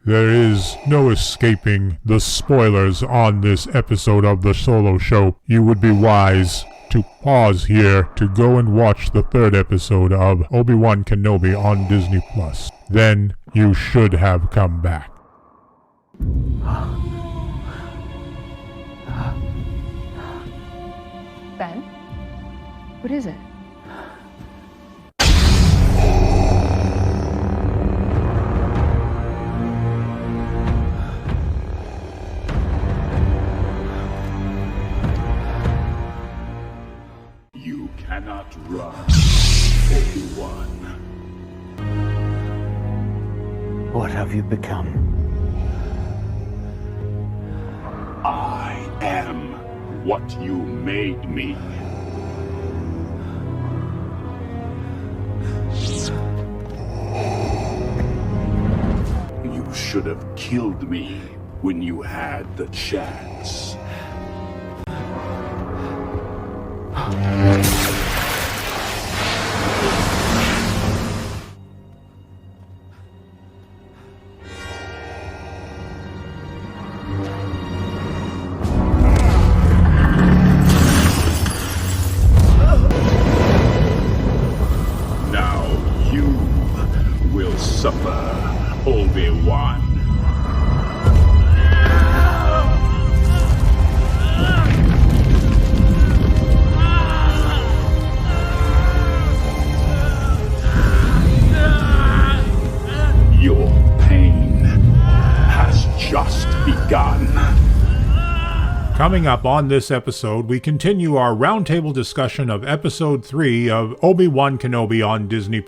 There is no escaping the spoilers on this episode of the Solo Show. You would be wise to pause here to go and watch the third episode of Obi-Wan Kenobi on Disney+. Then you should have come back. Ben? What is it? You cannot run, Obi-Wan. What have you become? I am what you made me. You should have killed me when you had the chance. Now you will suffer, Obi-Wan. Your pain has just begun. Coming up on this episode, we continue our roundtable discussion of Episode 3 of Obi-Wan Kenobi on Disney+.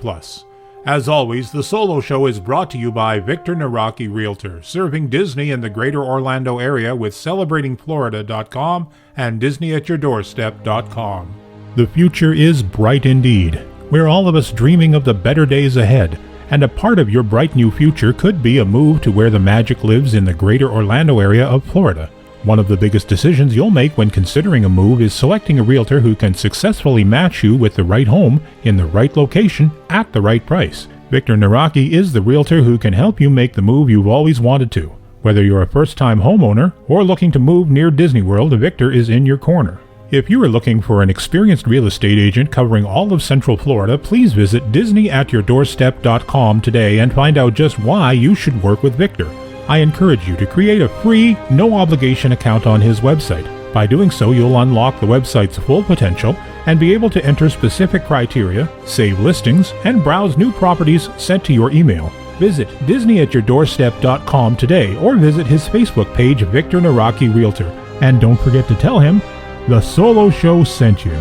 As always, the Solo Show is brought to you by Victor Naraki Realtor, serving Disney in the greater Orlando area with CelebratingFlorida.com and DisneyAtYourDoorstep.com. The future is bright indeed. We're all of us dreaming of the better days ahead, and a part of your bright new future could be a move to where the magic lives in the greater Orlando area of Florida. One of the biggest decisions you'll make when considering a move is selecting a realtor who can successfully match you with the right home in the right location at the right price. Victor Naraki is the realtor who can help you make the move you've always wanted to. Whether you're a first-time homeowner or looking to move near Disney World, Victor is in your corner. If you are looking for an experienced real estate agent covering all of Central Florida, please visit DisneyAtYourDoorstep.com today and find out just why you should work with Victor. I encourage you to create a free, no-obligation account on his website. By doing so, you'll unlock the website's full potential and be able to enter specific criteria, save listings, and browse new properties sent to your email. Visit DisneyAtYourDoorstep.com today or visit his Facebook page, Victor Naraki Realtor. And don't forget to tell him the Solo Show sent you.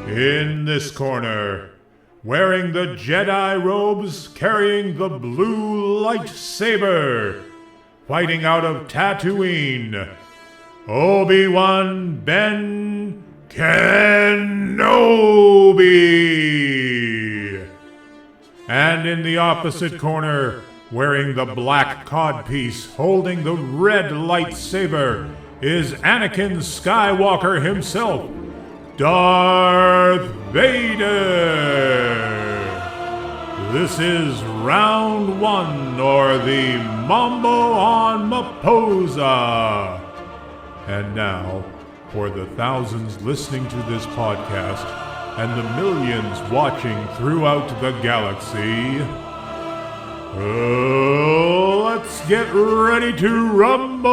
In this corner, wearing the Jedi robes, carrying the blue lightsaber, fighting out of Tatooine, Obi-Wan Ben Kenobi. And in the opposite corner, wearing the black codpiece, holding the red lightsaber, is Anakin Skywalker himself, Darth Vader. This is round one, or the Mambo on Maposa. And now, for the thousands listening to this podcast and the millions watching throughout the galaxy, let's get ready to rumble!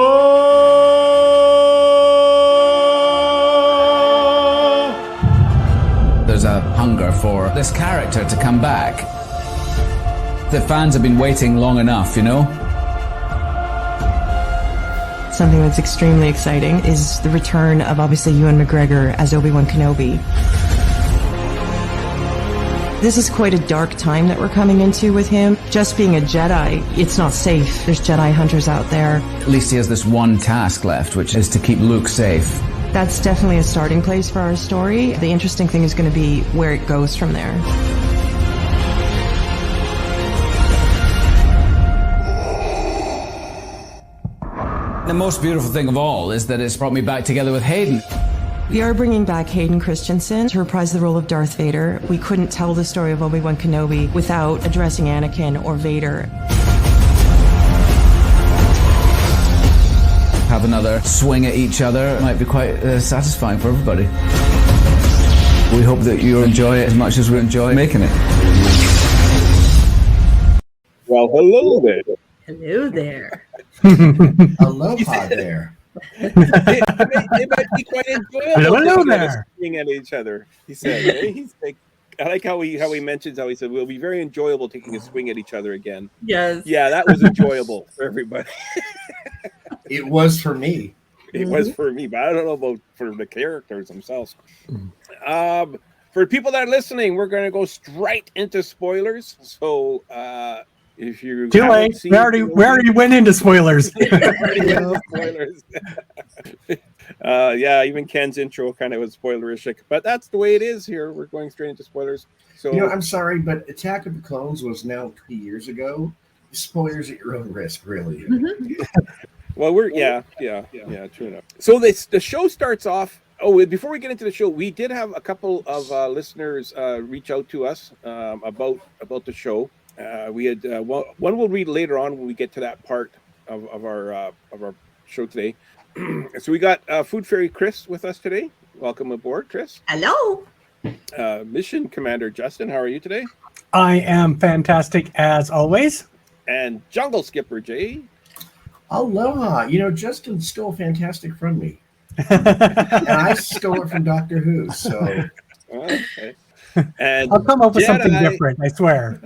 There's a hunger for this character to come back. The fans have been waiting long enough, you know? Something that's extremely exciting is the return of obviously Ewan McGregor as Obi-Wan Kenobi. This is quite a dark time that we're coming into with him. Just being a Jedi, it's not safe. There's Jedi hunters out there. At least he has this one task left, which is to keep Luke safe. That's definitely a starting place for our story. The interesting thing is going to be where it goes from there. The most beautiful thing of all is that it's brought me back together with Hayden. We are bringing back Hayden Christensen to reprise the role of Darth Vader. We couldn't tell the story of Obi-Wan Kenobi without addressing Anakin or Vader. Have another swing at each other might be quite satisfying for everybody. We hope that you enjoy it as much as we enjoy making it. Well, hello there. Hello there. Aloha there. It might be quite enjoyable. Hello there. Swing at each other. He said. Eh? He's like, I like how he mentions how he said we'll be very enjoyable taking a swing at each other again. Yes. Yeah, that was enjoyable for everybody. It was for me. It was for me, but I don't know about for the characters themselves. For people that are listening, we're going to go straight into spoilers. So if you Too late. We already went into spoilers. Spoilers. Yeah, even Ken's intro kind of was spoilerish, but that's the way it is here. We're going straight into spoilers. So I'm sorry, but Attack of the Clones was now 20 years ago. Spoilers at your own risk, really. Well, true enough. So the show starts off. Oh, before we get into the show, we did have a couple of listeners reach out to us about the show. We had one we'll read later on when we get to that part of our show today. So we got Food Fairy Chris with us today. Welcome aboard, Chris. Hello. Mission Commander Justin, how are you today? I am fantastic as always. And Jungle Skipper Jay. Aloha. Justin stole fantastic from me. And I stole it from Doctor Who, so. Okay. And I'll come up with something different, I swear.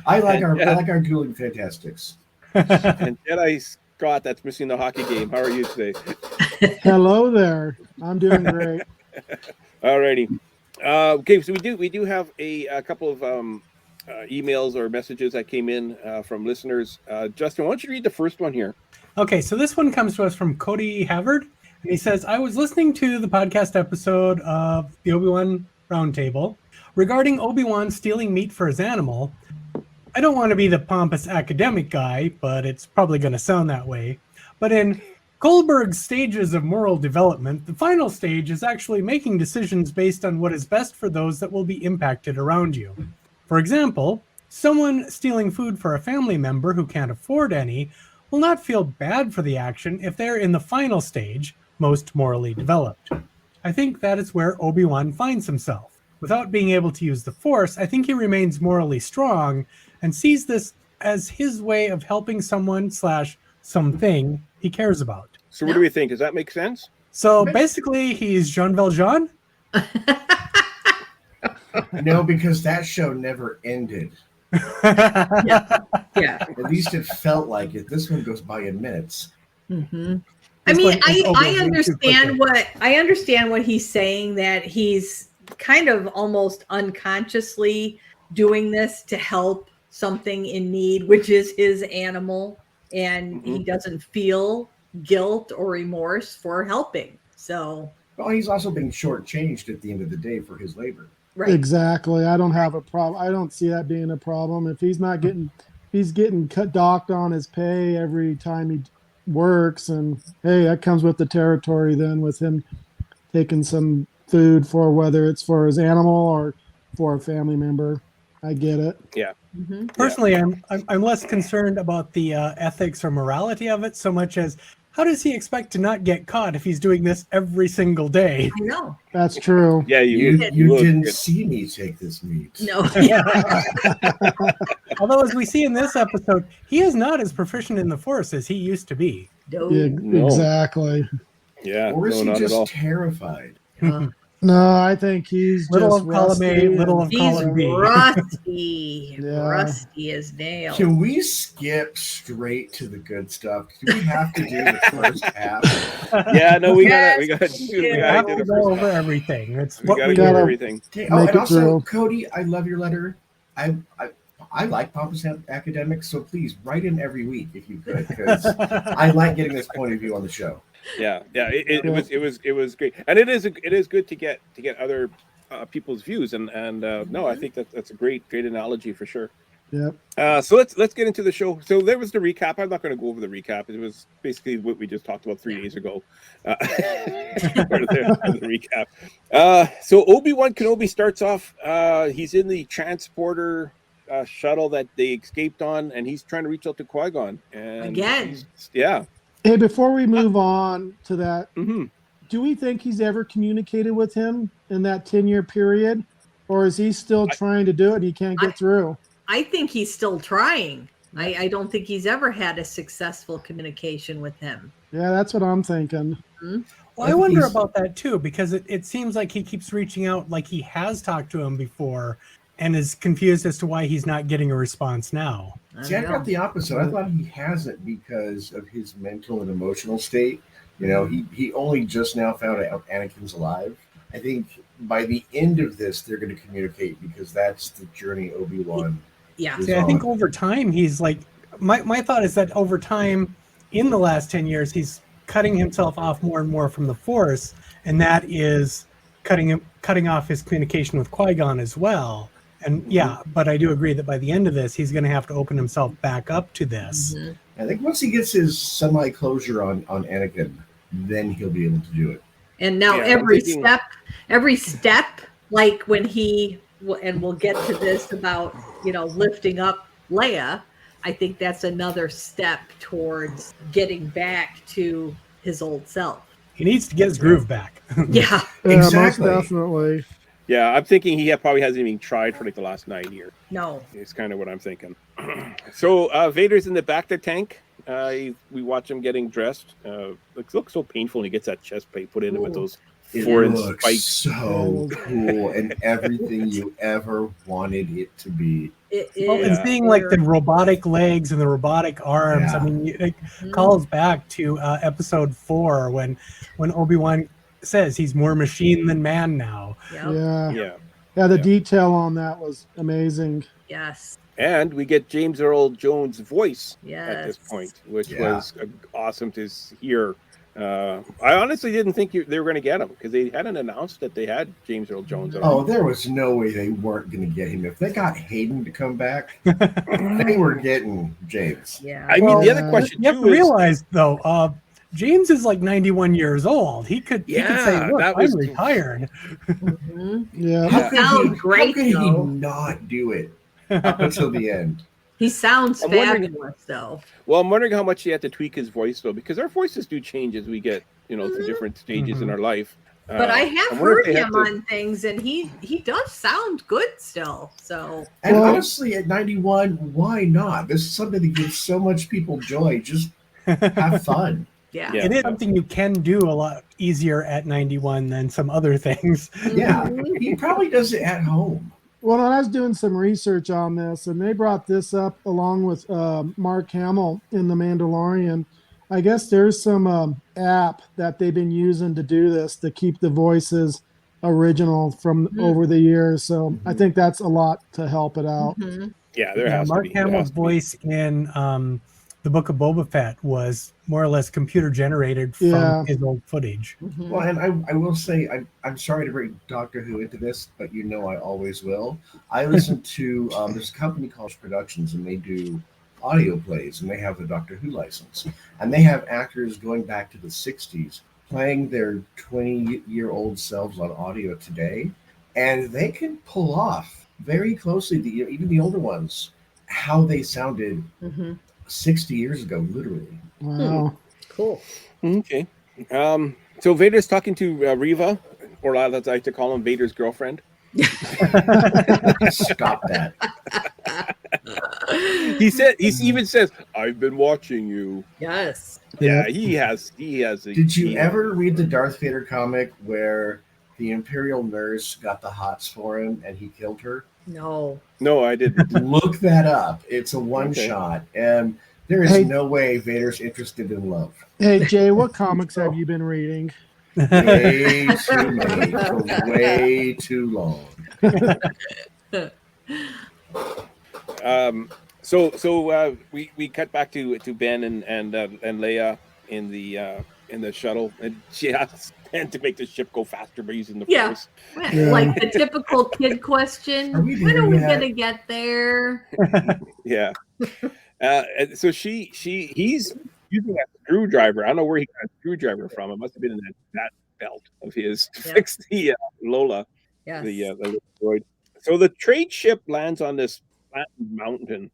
I like our dueling fantastics. And Jedi Scott, that's missing the hockey game. How are you today? Hello there. I'm doing great. Alrighty. Okay, so we do have a couple of emails or messages that came in from listeners. Justin, why don't you read the first one here? Okay, so this one comes to us from Cody Havard. And he says, I was listening to the podcast episode of the Obi-Wan Roundtable regarding Obi-Wan stealing meat for his animal. I don't want to be the pompous academic guy, but it's probably going to sound that way. But in Kohlberg's stages of moral development, the final stage is actually making decisions based on what is best for those that will be impacted around you. For example, someone stealing food for a family member who can't afford any will not feel bad for the action if they're in the final stage, most morally developed. I think that is where Obi-Wan finds himself. Without being able to use the Force, I think he remains morally strong and sees this as his way of helping someone/something he cares about. So what do we think? Does that make sense? So basically, he's Jean Valjean? No, because that show never ended. Yeah. At least it felt like it. This one goes by in minutes. Mm-hmm. I understand what he's saying, that he's kind of almost unconsciously doing this to help something in need, which is his animal, and he doesn't feel guilt or remorse for helping. So, well, he's also being shortchanged at the end of the day for his labor. Right. Exactly. I don't have a problem. I don't see that being a problem. If he's not getting, he's getting docked on his pay every time he works, and hey, that comes with the territory then, with him taking some food for whether it's for his animal or for a family member. I get it. Yeah. Mm-hmm. Personally, I'm less concerned about the ethics or morality of it so much as how does he expect to not get caught if he's doing this every single day? I know. That's true. Yeah, you didn't see me take this meat. No. Although, as we see in this episode, he is not as proficient in the Force as he used to be. No. Yeah, exactly. Yeah. Or is he not at all. just terrified? No, I think he's little just of column A, little of He's column B. rusty. Yeah. Rusty as nails. Can we skip straight to the good stuff? Do we have to do the first half? Yeah, no, we gotta We do have the to first go over half. everything. It's We what gotta we do do. everything. Okay. Make And it also, through. Cody, I love your letter. I like pompous academics, so please write in every week if you could, because I like getting this point of view on the show. Yeah. It was great, and it is good to get other people's views, and no, I think that's a great analogy for sure. Yep. So let's get into the show. So there was the recap. I'm not going to go over the recap. It was basically what we just talked about 3 days ago. The recap. So Obi-Wan Kenobi starts off. He's in the transporter shuttle that they escaped on, and he's trying to reach out to Qui-Gon. And Again. Yeah. Hey, before we move on to that, Mm-hmm. do we think he's ever communicated with him in that 10-year period? Or is he still trying to do it? He can't get through. I think he's still trying. I don't think he's ever had a successful communication with him. Yeah, that's what I'm thinking. Mm-hmm. Well, I wonder about that too, because it seems like he keeps reaching out like he has talked to him before and is confused as to why he's not getting a response now. See, I got the opposite. I thought he hasn't because of his mental and emotional state. You know, he only just now found out Anakin's alive. I think by the end of this, they're going to communicate because that's the journey Obi-Wan. Yeah. See, I think over time, he's like, my thought is that over time, in the last 10 years, he's cutting himself off more and more from the Force, and that is cutting off his communication with Qui-Gon as well. And yeah, but I do agree that by the end of this, he's going to have to open himself back up to this. Mm-hmm. I think once he gets his semi-closure on Anakin, then he'll be able to do it. And now every step, like when and we'll get to this about, lifting up Leia, I think that's another step towards getting back to his old self. He needs to get his groove back. Yeah. Exactly. Most definitely. Yeah, I'm thinking he probably hasn't even tried for like the last 9 years. No. It's kind of what I'm thinking. So Vader's in the back of the tank. We watch him getting dressed. It looks so painful when he gets that chest plate put in with those foreign spikes. So cool, and everything you ever wanted it to be. And seeing like the robotic legs and the robotic arms. Yeah. I mean, it calls back to episode 4 when Obi-Wan says he's more machine than man now. Yeah. The detail on that was amazing. Yes. And we get James Earl Jones' voice at this point, which was awesome to hear. I honestly didn't think they were going to get him because they hadn't announced that they had James Earl Jones. Oh, there was no way they weren't going to get him. If they got Hayden to come back, they were getting James. Yeah. I mean, the other question you have to realize though, James is like 91 years old. He could say, "Look, I'm retired." Mm-hmm. Yeah. How could he though. not do it up until the end? He sounds fabulous, though. Well, I'm wondering how much he had to tweak his voice, though, because our voices do change as we get, through different stages in our life. But I have heard him on things, and he does sound good still. So, and honestly, at 91, why not? This is something that gives so much people joy. Just have fun. Yeah. It is something you can do a lot easier at 91 than some other things. Yeah, he probably does it at home. Well, I was doing some research on this, and they brought this up along with Mark Hamill in The Mandalorian. I guess there's some app that they've been using to do this to keep the voices original from over the years. So I think that's a lot to help it out. Mm-hmm. Yeah, there has Mark to be. Hamill's voice in the Book of Boba Fett was more or less computer generated from his old footage. Mm-hmm. Well, and I will say, I'm sorry to bring Doctor Who into this, but I always will. I listen to, there's a company called Productions, and they do audio plays, and they have the Doctor Who license. And they have actors going back to the 60s playing their 20-year-old selves on audio today, and they can pull off very closely, even the older ones, how they sounded 60 years ago, literally. Wow. Cool. Okay. So Vader's talking to Reva, or I like to call him Vader's girlfriend. Stop that. He even says, "I've been watching you." Yes. Yeah, he has. Did you ever read the Darth Vader comic where the Imperial nurse got the hots for him and he killed her? No, I didn't. Look that up. It's a one-shot, and there is no way Vader's interested in love. Hey, Jay, what comics have you been reading? Way too many for way too long. So we cut back to Ben and Leia in the in the shuttle, and she asks Ben to make the ship go faster by using the Yeah. force. Like the typical kid question. When are we gonna get there? Yeah. And so he's using a screwdriver. I don't know where he got a screwdriver from. It must have been in that belt of his to fix the Lola, Yes. the little droid. So the trade ship lands on this flattened mountain,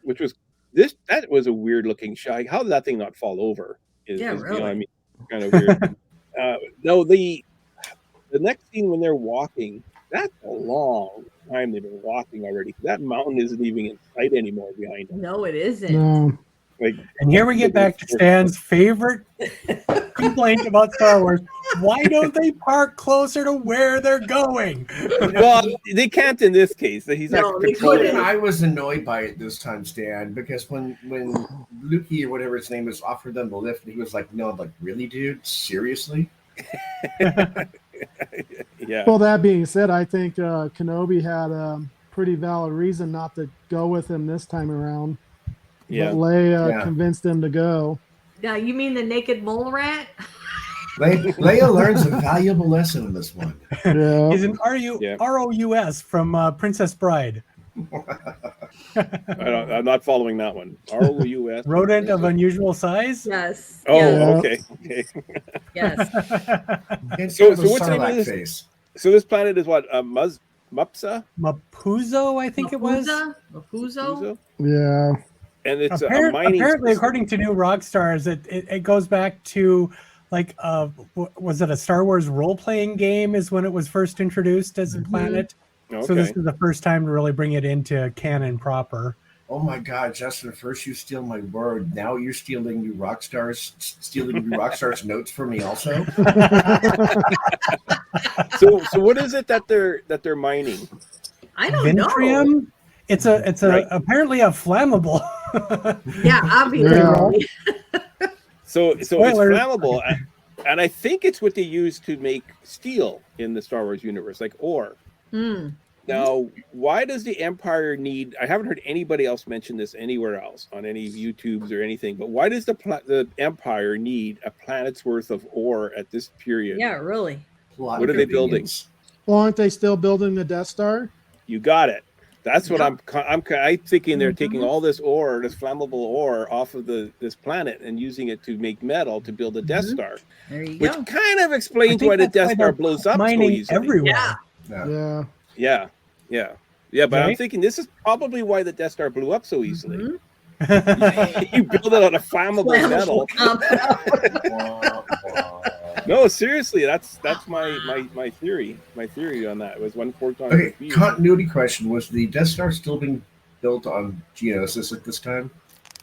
which was that was a weird looking shot. How did that thing not fall over? Really. You know what I mean, kind of weird. No, the next scene when they're walking, that's a long time they've been walking already. That mountain isn't even in sight anymore behind them. No, it isn't. No. Like, And here we get back to Stan's favorite complaint about Star Wars. Why don't they park closer to where they're going? Well, they can't in this case. He's not controlling. I was annoyed by it this time, Stan, because when Lukey or whatever his name is offered them the lift, he was like, "No, I'm like, really, dude? Seriously?" Yeah. Well, that being said, I think Kenobi had a pretty valid reason not to go with him this time around. Yeah. But Leia convinced him to go. Yeah, you mean the naked mole rat? Leia learns a valuable lesson in this one. Yeah. He's an ROUS from Princess Bride. I'm not following that one. ROUS. Rodent of unusual size? Yes. Oh, yes. okay. Yes. So what's the name of this? So this planet is what? Mupsa? Mapuzo, I think it was. Mapuzo? Yeah. And it's a mining. Apparently, according to New Rockstars, it goes back to like was it a Star Wars role-playing game? Is when it was first introduced as a planet. Okay. So this is the first time to really bring it into canon proper. Oh my God, Justin! First you steal my word, now you're stealing New Rockstar's notes for me also. So what is it that they're mining? I don't know. Ventrium? It's apparently a flammable. Yeah, obviously. So it's flammable, and I think it's what they use to make steel in the Star Wars universe, like ore. Now, why does the Empire need? I haven't heard anybody else mention this anywhere else on any YouTubes or anything. But why does the Empire need a planet's worth of ore at this period? Yeah, really. What are they building? Well, aren't they still building the Death Star? You got it. That's what I'm thinking. They're taking all this ore, this flammable ore, off of this planet and using it to make metal to build a Death Star. There you which go. kind of explains why the Death Star blows up so easily. Everywhere. Yeah. But I'm thinking this is probably why the Death Star blew up so easily. You build it on a flammable metal. No, seriously, that's my theory. My theory on that was 1/4 times. Okay, continuity question: was the Death Star still being built on Geonosis at this time?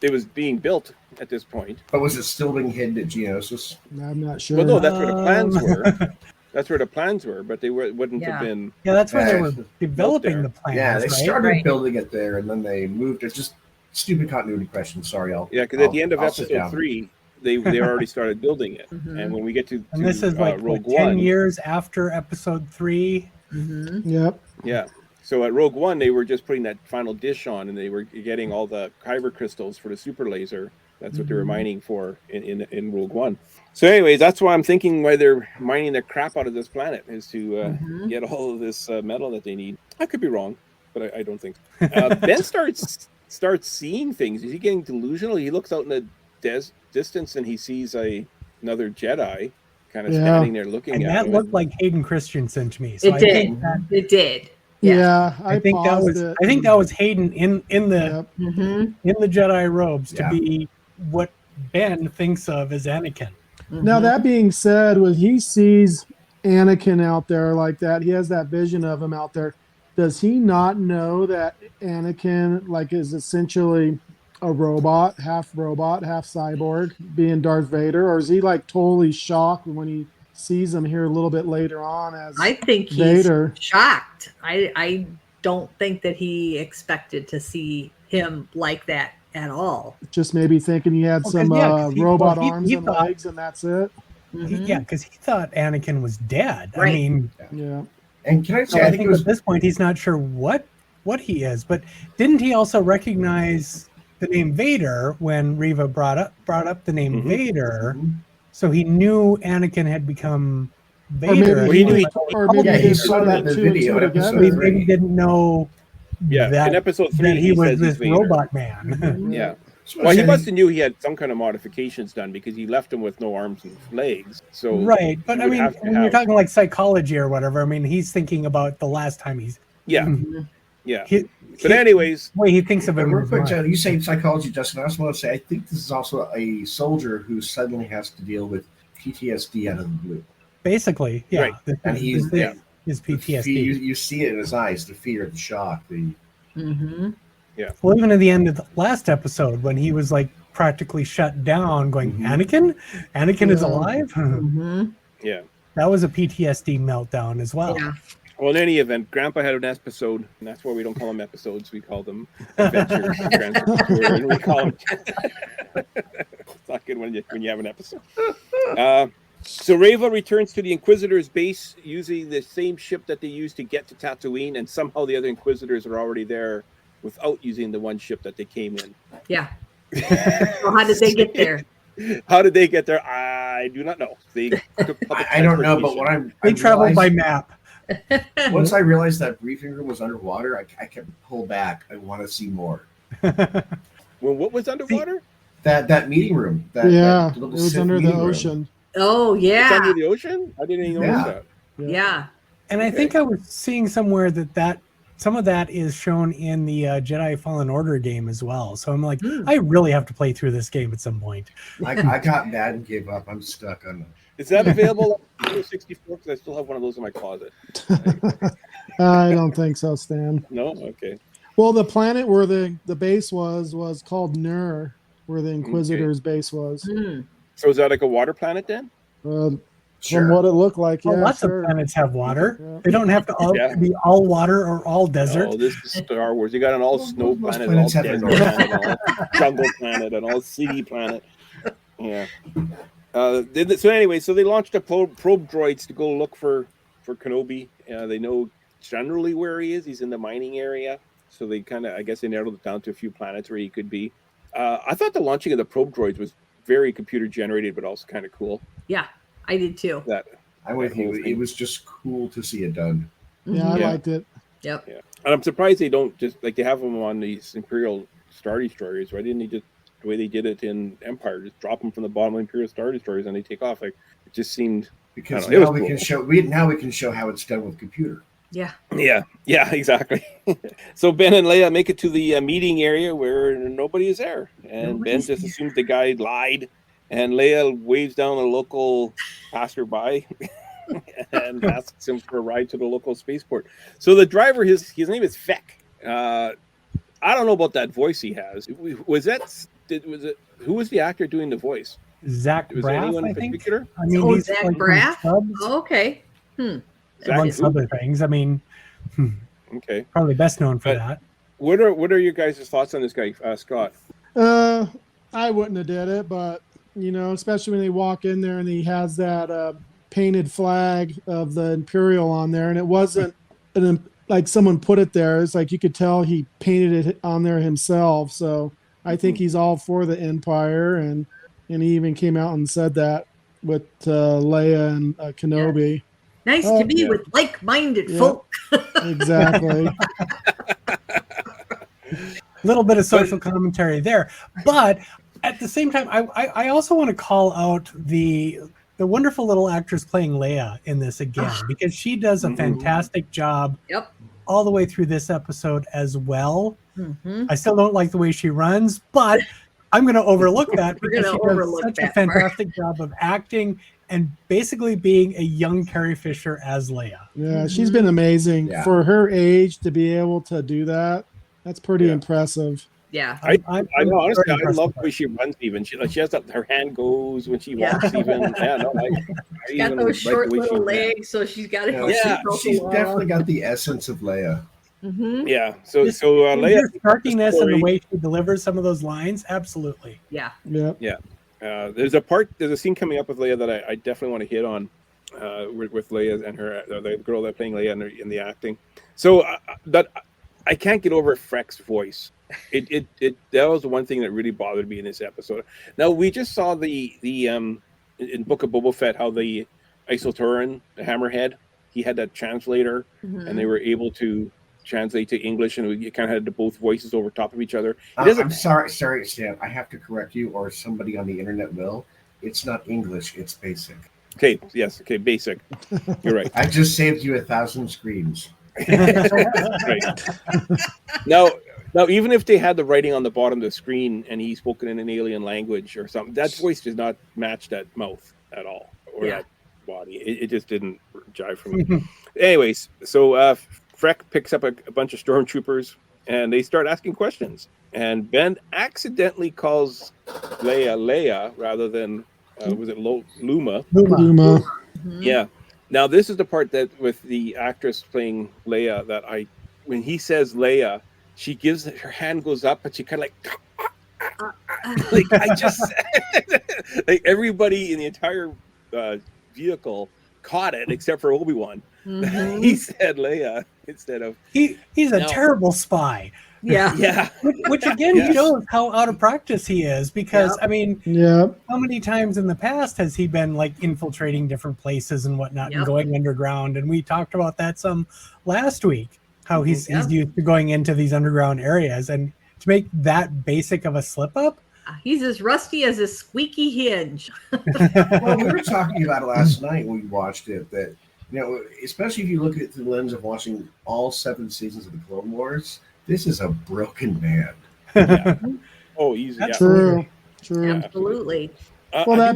It was being built at this point. But was it still being hidden at Geonosis? I'm not sure. Well, no, that's where the plans were. That's where the plans were, but they wouldn't have been. Yeah, that's where they were developing the plans. Yeah, they right? started building it there, and then they moved. It's just stupid continuity question. Sorry, because at the end of episode 3, they already started building it, and when we get to this is like Rogue 10 One, years after episode 3. Yep. Yeah. So at Rogue One, they were just putting that final dish on, and they were getting all the kyber crystals for the super laser. That's what they were mining for in Rogue One. So anyways, that's why I'm thinking why they're mining the crap out of this planet is to get all of this metal that they need. I could be wrong, but I don't think so. Ben starts seeing things. Is he getting delusional? He looks out in the distance and he sees another Jedi kind of standing there looking and at that him. looked like Hayden Christensen to me. So It did. Yeah, I think that was Hayden in the Jedi robes to be what Ben thinks of as Anakin. Now, that being said, when he sees Anakin out there like that, he has that vision of him out there. Does he not know that Anakin is essentially a robot, half cyborg, being Darth Vader? Or is he totally shocked when he sees him here a little bit later on as I think he's Vader? Shocked. I don't think that he expected to see him like that at all. Just maybe thinking he had some robot arms and legs, and that's it. Yeah, because he thought Anakin was dead. Right. I mean, yeah. And can I say, I think at this point he's not sure what he is. But didn't he also recognize the name Vader when Reva brought up the name Vader? So he knew Anakin had become Or maybe, Vader. he saw that in the video in episode He 3. maybe didn't know that, in episode 3 that he was says he's this Vader. robot man. Yeah. Well, he must have knew he had some kind of modifications done because he left him with no arms and legs. So Right, but he I would mean, have to when have- you're talking like psychology or whatever, I mean, he's thinking about the last time he's yeah. But anyways, the way he thinks of it. in Real his quick, mind. John, you say psychology, Justin. I also want to say I think this is also a soldier who suddenly has to deal with PTSD out of the blue. Basically, yeah. Right. And he's his the PTSD. You see it in his eyes, the fear, the shock, the. Yeah. Well, even at the end of the last episode, when he was like practically shut down, going, Anakin is alive. Yeah. That was a PTSD meltdown as well. Yeah. Well, in any event, Grandpa had an episode, and that's why we don't call them episodes. We call them adventures. And we call them. It's not good when you have an episode. So Reva returns to the Inquisitor's base using the same ship that they used to get to Tatooine, and somehow the other Inquisitors are already there without using the one ship that they came in. Yeah. So how did they get there? How did they get there? I do not know. They took I don't know, but what They traveled by map. Once I realized that briefing room was underwater, I kept pulled back. I want to see more. Well, what was underwater? That meeting room. That it little was Sith under the meeting room. ocean. Oh It's yeah. under the ocean? I didn't even notice that. Yeah. And I think I was seeing somewhere that some of that is shown in the Jedi Fallen Order game as well. So I'm like, I really have to play through this game at some point. I got mad and gave up. I'm stuck on. Is that available on 64? Because I still have one of those in my closet. I don't think so, Stan. No? Okay. Well, the planet where the base was called Nur, where the Inquisitor's base was. So is that like a water planet then? From what it looked like, yeah. Well, lots of planets have water. They don't have to all be all water or all desert. Oh, this is Star Wars. You got an all snow planet, all planets have desert an planet, an all jungle planet, an all city planet. Yeah. So anyway, so they launched a probe droids to go look for Kenobi. They know generally where he is. He's in the mining area. So they I guess they narrowed it down to a few planets where he could be. I thought the launching of the probe droids was very computer generated, but also kind of cool. Yeah, I did too. I'm with you. It was just cool to see it done. Yeah, I liked it. Yep. Yeah. And I'm surprised they don't just they have them on these Imperial Star Destroyers. Why didn't they just the way they did it in Empire, just drop them from the bottom of Imperial Star Destroyers and they take off? Like it just seemed because now we can show how it's done with computer. Yeah. Yeah, exactly. So Ben and Leia make it to the meeting area where nobody is there, and Ben just assumes the guy lied, and Leia waves down a local passerby and asks him for a ride to the local spaceport. So the driver, his name is Feck. I don't know about that voice he has. Who was the actor doing the voice? Zach Was Braff, there anyone in I think. particular? I mean, he's Zach like Braff? Subs, Oh, okay. amongst other things. I mean, Okay. probably best known for that. What are your guys' thoughts on this guy, Scott? I wouldn't have did it, but especially when they walk in there and he has that painted flag of the Imperial on there, and it wasn't like someone put it there. It's like you could tell he painted it on there himself. So I think he's all for the Empire, and he even came out and said that with Leia and Kenobi. Yeah. Nice to be with like-minded folk. Exactly. A little bit of social commentary there, but at the same time, I also want to call out the wonderful little actress playing Leia in this again, because she does a fantastic job. Yep. All the way through this episode as well. I still don't like the way she runs, but I'm going to overlook that because she does such a fantastic job of acting and basically being a young Carrie Fisher as Leia. Yeah, she's been amazing for her age to be able to do that. That's pretty impressive. Yeah, I know. Honestly, I love the way she runs. Even she has her hand goes when she walks. Even she's got those short little legs, so she's got it. Yeah, she's definitely got the essence of Leia. Yeah. So Leia, snarkiness and the way she delivers some of those lines, absolutely. Yeah. Yeah. There's a scene coming up with Leia that I definitely want to hit on with Leia and her the girl that's playing Leia in the acting. So that I can't get over Freck's voice. It that was the one thing that really bothered me in this episode. Now we just saw the in Book of Boba Fett, how the Isotoran, the Hammerhead, he had that translator, and they were able to translate to English, and you kind of had both voices over top of each other. I'm sorry, Stan. I have to correct you, or somebody on the internet will. It's not English. It's basic. Okay. Yes. Okay. Basic. You're right. I just saved you 1,000 screens. Right. Now, even if they had the writing on the bottom of the screen and he's spoken in an alien language or something, that voice does not match that mouth at all, or that body. It just didn't jive for me. Anyways, so Freck picks up a bunch of stormtroopers and they start asking questions. And Ben accidentally calls Leia rather than was it Luma? Luma. Yeah. Now this is the part that with the actress playing Leia that when he says Leia, she gives her hand goes up, but she kind of like I just like everybody in the entire vehicle caught it except for Obi-Wan. He said Leia instead of he's a terrible spy. Yeah. Which again shows how out of practice he is, because I mean, how many times in the past has he been like infiltrating different places and whatnot and going underground? And we talked about that some last week, how he's used to going into these underground areas, and to make that basic of a slip up. He's as rusty as a squeaky hinge. Well, we were talking about it last night when we watched it, that, you know, especially if you look at it through the lens of watching all 7 seasons of the Clone Wars, this is a broken man. Oh, easy. True. Absolutely. Well, that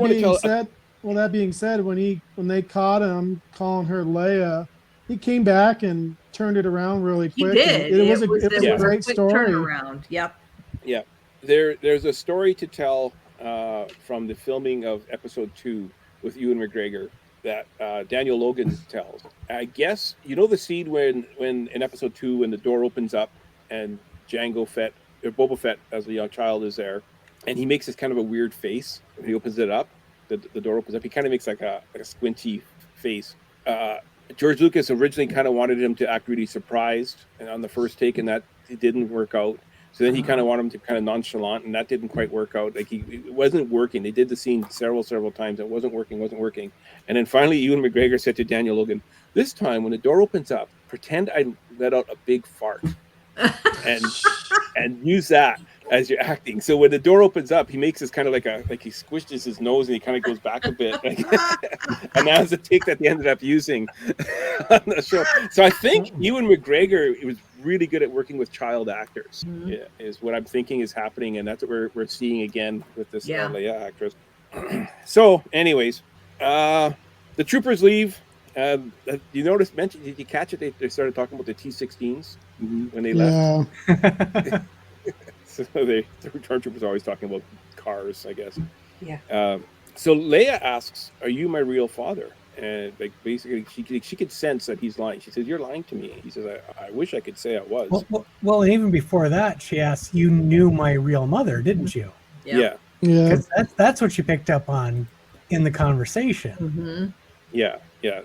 being said, when they caught him calling her Leia, he came back and turned it around really quick. He did. It was a great story. Turnaround. Yep. Yeah. There's a story to tell from the filming of Episode 2 with Ewan McGregor that Daniel Logan tells. I guess you know the scene when in Episode 2 when the door opens up and Boba Fett as a young child is there, and he makes this kind of a weird face when he opens it up. The door opens up. He kind of makes like a squinty face. George Lucas originally kind of wanted him to act really surprised, and on the first take, and that it didn't work out. So then he kind of wanted him to kind of nonchalant, and that didn't quite work out. Like it wasn't working. They did the scene several times. It wasn't working. And then finally, Ewan McGregor said to Daniel Logan, "This time, when the door opens up, pretend I let out a big fart, and use that as you're acting. So when the door opens up, he makes this kind of like he squishes his nose and he kind of goes back a bit. And that's the take that they ended up using on the show. So I think Ewan McGregor was really good at working with child actors. Yeah, is what I'm thinking is happening, and that's what we're seeing again with this Leia actress. So, anyways, the troopers leave. Did you catch it? They started talking about the T-16s when they left. So the stormtroopers are always talking about cars, I guess. Yeah. So Leia asks, "Are you my real father?" And like basically, she could sense that he's lying. She says, "You're lying to me." He says, "I wish I could say I was." Well, and even before that, she asks, "You knew my real mother, didn't you?" Yeah. Because that's what she picked up on in the conversation. Yeah.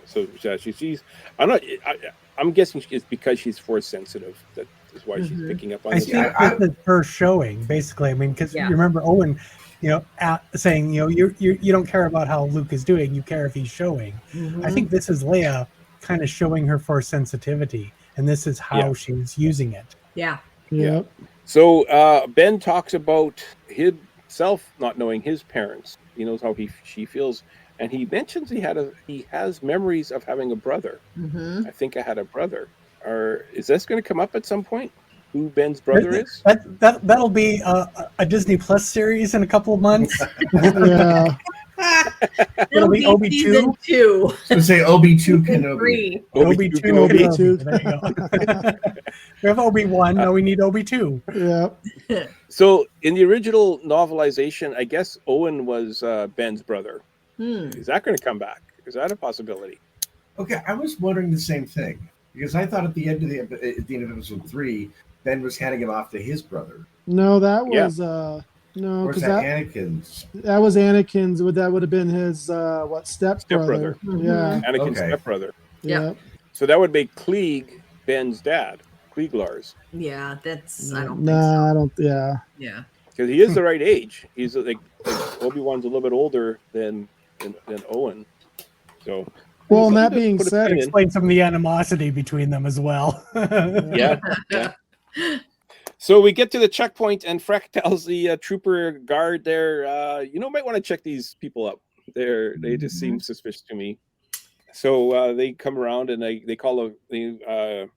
So she's. I'm guessing it's because she's force sensitive. That is why she's picking up on this. I think that's her showing, basically. I mean, because you remember Owen, saying, you don't care about how Luke is doing, you care if he's showing. I think this is Leia kind of showing her force sensitivity, and this is how she's using it. Yeah. So Ben talks about himself not knowing his parents. He knows how she feels. And he mentions he has memories of having a brother. I think I had a brother. Is this going to come up at some point? Who Ben's brother is? That'll be a Disney Plus series in a couple of months. It'll be Obi-Wan 2. So say Obi-Wan Kenobi. Obi-Wan. There you go. We have Obi-Wan. Now we need Obi-Wan. Yeah. So in the original novelization, I guess Owen was Ben's brother. Is that going to come back? Is that a possibility? Okay, I was wondering the same thing, because I thought at the end of episode 3, Ben was handing him off to his brother. No, that was no, because that Anakin's. That was Anakin's. That would have been his stepbrother. Yeah, Anakin's stepbrother. Yeah. So that would make Klieg Ben's dad, Klieg Lars. Yeah, that's. I don't. No, think so. I don't. Yeah. Yeah. Because he is the right age. He's like Obi-Wan's a little bit older than than Owen. So. Well, and that being said, explain some of the animosity between them as well. Yeah. So we get to the checkpoint, and Freck tells the trooper guard there, might want to check these people up. They just seem suspicious to me. So they come around and they get a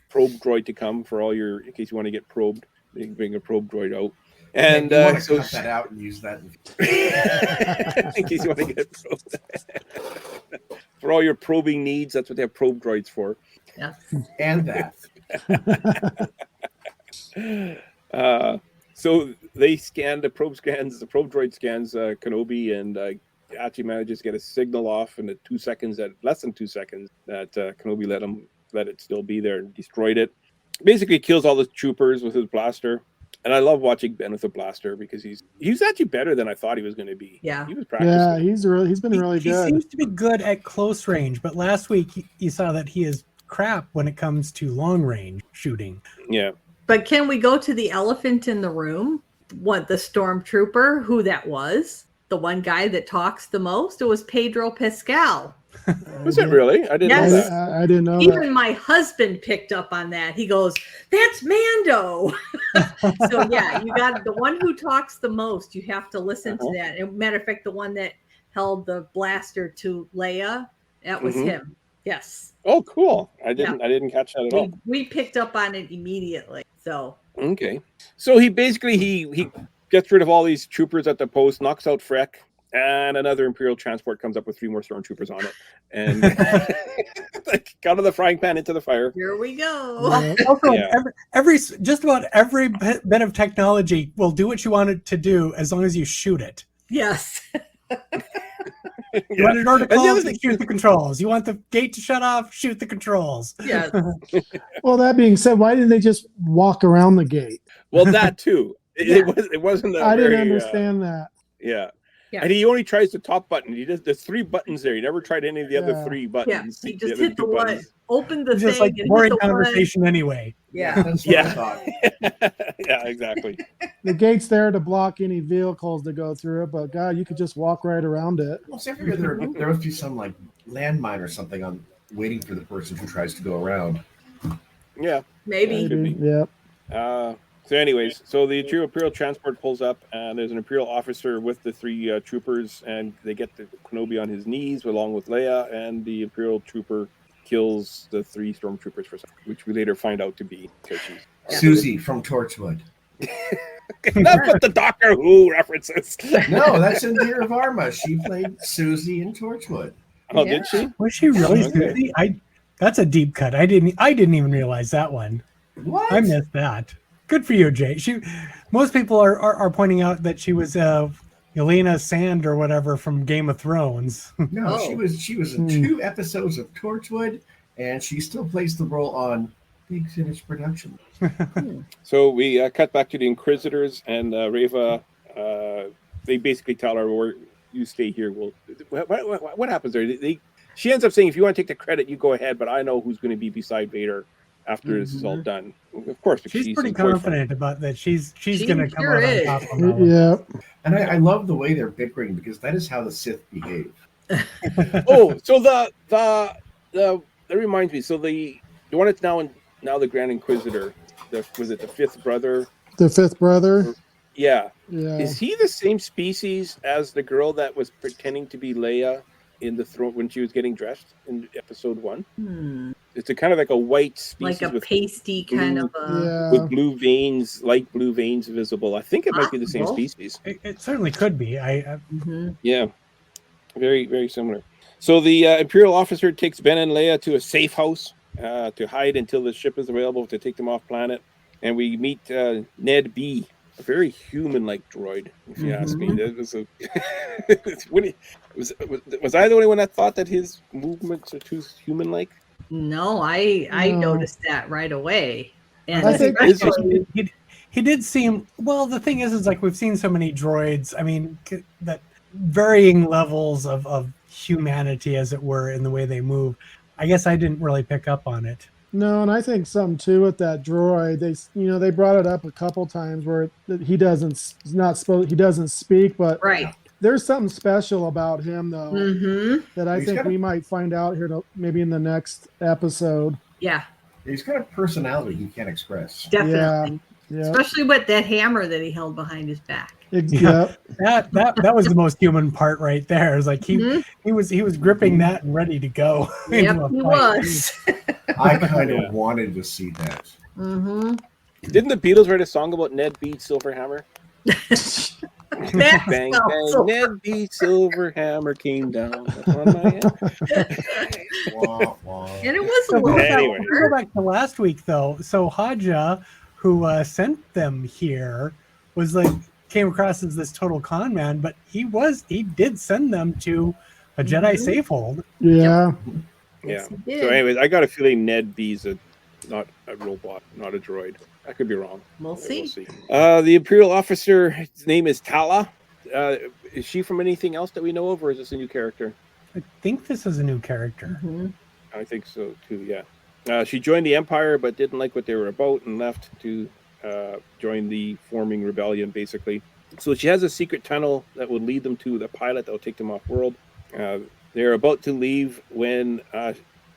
probe droid to come in case you want to get probed. They can bring a probe droid out. And you want to cut that out and use that in case you want to get probed. For all your probing needs, that's what they have probe droids for. Yeah. And that. So they scan the probe droid scans Kenobi, and actually manages to get a signal off in less than 2 seconds that Kenobi let it still be there and destroyed it. Basically kills all the troopers with his blaster. And I love watching Ben with a blaster because he's actually better than I thought he was going to be. Yeah, he was practicing. Yeah, he's been really good. He seems to be good at close range, but last week you saw that he is crap when it comes to long range shooting. Yeah. But can we go to the elephant in the room? What, the stormtrooper? Who that was? The one guy that talks the most? It was Pedro Pascal. Was it really? I didn't know that. I didn't know Even that. my husband picked up on that. He goes, "That's Mando." So yeah, you got the one who talks the most. You have to listen to that. And matter of fact, the one that held the blaster to Leia, that was him. Yes. Oh, cool. I didn't catch that at all. We picked up on it immediately. So okay. So he basically he gets rid of all these troopers at the post, knocks out Freck, and another Imperial transport comes up with 3 more stormtroopers on it, and out of the frying pan into the fire. Here we go. Also, every just about every bit of technology will do what you want it to do as long as you shoot it. Yes. You want a door to close, shoot the controls. You want the gate to shut off, shoot the controls. Yeah. Well, that being said, why didn't they just walk around the gate? Well, that too. It wasn't. I didn't understand that. Yeah. And he only tries the top button. There's 3 buttons there. He never tried any of the other 3 buttons. Yeah, he just hit the one. Open the just thing. Like boring conversation anyway. Yeah. Yeah, exactly. The gate's there to block any vehicles that go through it, but God, you could just walk right around it. Well, so I figured there must be some like landmine or something waiting for the person who tries to go around. Yeah. Maybe. Yep. So anyways, the Imperial transport pulls up, and there's an Imperial officer with the 3 troopers, and they get the Kenobi on his knees along with Leia, and the Imperial trooper kills the 3 stormtroopers which we later find out to be Susie from Torchwood. That's what the Doctor Who references. No, that's Indira Varma. She played Susie in Torchwood. Oh, did she? Was she really Susie? That's a deep cut. I didn't even realize that one. What? I missed that. Good for you, Jay. Most people are pointing out that she was Elena Sand or whatever from Game of Thrones. No, she was in 2 episodes of Torchwood, and she still plays the role on Big Finish Production. So we cut back to the Inquisitors, and Reva. They basically tell her, "You stay here." Well, what happens there? She ends up saying, "If you want to take the credit, you go ahead, but I know who's going to be beside Vader after this is all done." Of course, she's pretty confident about that. She's going to come out on top of that. Yeah, and I love the way they're bickering because that is how the Sith behave. So that reminds me. So the one that's now the Grand Inquisitor. Was it the 5th brother? The 5th brother. Yeah. Yeah. Is he the same species as the girl that was pretending to be Leia in the throne when she was getting dressed in episode 1? It's a kind of like a white species, like a pasty kind of with blue veins, light blue veins visible. I think it might be the same species. It certainly could be. Yeah, very, very similar. So the Imperial officer takes Ben and Leia to a safe house to hide until the ship is available to take them off planet, and we meet Ned B, a very human-like droid, if you ask me. That was was I the only one that thought that his movements are too human-like? No, I noticed that right away. And I think he did seem, well, the thing is like we've seen so many droids, I mean, that varying levels of humanity, as it were, in the way they move. I guess I didn't really pick up on it. No, and I think something too with that droid. They brought it up a couple times where he doesn't speak, but right. there's something special about him though that I think we might find out here maybe in the next episode. Yeah. He's got a personality he can't express. Definitely. Yeah. Especially with that hammer that he held behind his back. Yeah. That was the most human part right there. It's like he was gripping that and ready to go. Yep, he was. I kind of wanted to see that. Didn't the Beatles write a song about Ned B. Silverhammer? Bang, bang, Ned B. Silverhammer came down on my head. And it was a little anyway. Go back to last week though. So Haja, who sent them here, was like came across as this total con man, but he did send them to a Jedi safehold. Yeah. Yeah. So anyways, I got a feeling Ned B's not a robot, not a droid. I could be wrong. We'll see. The Imperial officer, his name is Tala. Is she from anything else that we know of, or is this a new character? I think this is a new character. I think so too, yeah. She joined the Empire, but didn't like what they were about and left to join the forming rebellion, basically. So she has a secret tunnel that would lead them to the pilot that will take them off-world. They're about to leave when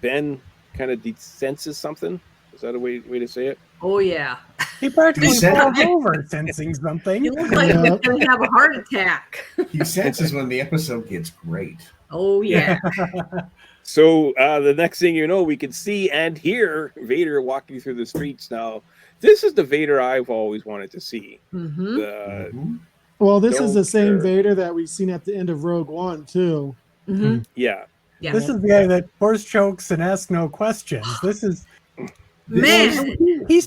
Ben kind of senses something. Is that a way to say it? Oh, yeah. He practically falls over sensing something. He looks like he's going to have a heart attack. He senses when the episode gets great. Oh, yeah. So the next thing you know, we can see and hear Vader walking through the streets now. This is the Vader I've always wanted to see. Well, this is the same Vader that we've seen at the end of Rogue One, too. Yeah. This is the guy that force chokes and asks no questions. He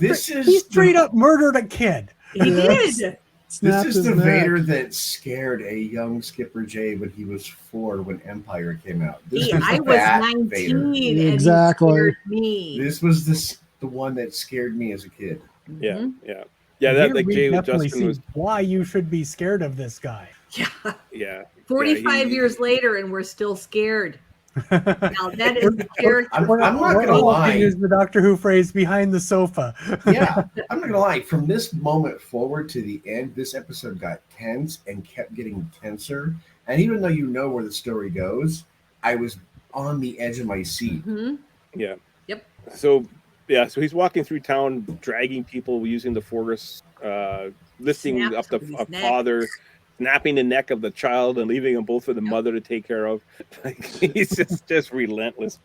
straight up murdered a kid. He did. This is the Vader that scared a young Skipper Jay when he was 4 when Empire came out. I was 19 Vader. Exactly. And he scared me. This was the one that scared me as a kid. Yeah. That like Jay with Justin was why you should be scared of this guy. Yeah. 45 years later, and we're still scared. Now that is the character. I'm not going to lie. Use the Doctor Who phrase "behind the sofa." Yeah, I'm not going to lie. From this moment forward to the end, this episode got tense and kept getting tenser. And even though you know where the story goes, I was on the edge of my seat. Yeah. Yep. So he's walking through town, dragging people using the Force, lifting up the father, snapping the neck of the child and leaving them both for the mother to take care of. Like, he's just relentless.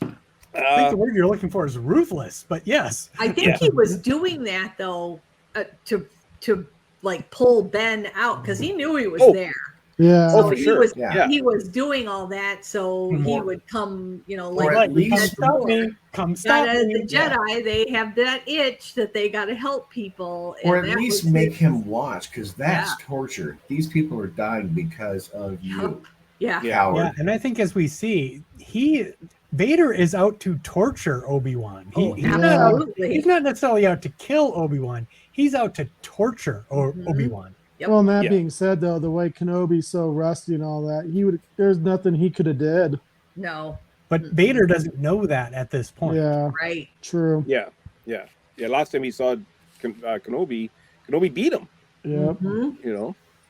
I think the word you're looking for is ruthless, but yes. I think he was doing that though to like pull Ben out because he knew he was there. Yeah. So for sure. He was doing all that so he would come, like at least come stop me. The Jedi, they have that itch that they got to help people, or at least make him watch, because that's torture. These people are dying because of you. Yeah. And I think as we see, Vader is out to torture Obi-Wan. He's not necessarily out to kill Obi-Wan. He's out to torture Obi-Wan. Yep. Well, and that being said, though, the way Kenobi's so rusty and all that, there's nothing he could have did. No. But Vader doesn't know that at this point. Yeah. Right. True. Yeah. Last time he saw Kenobi beat him. Yep.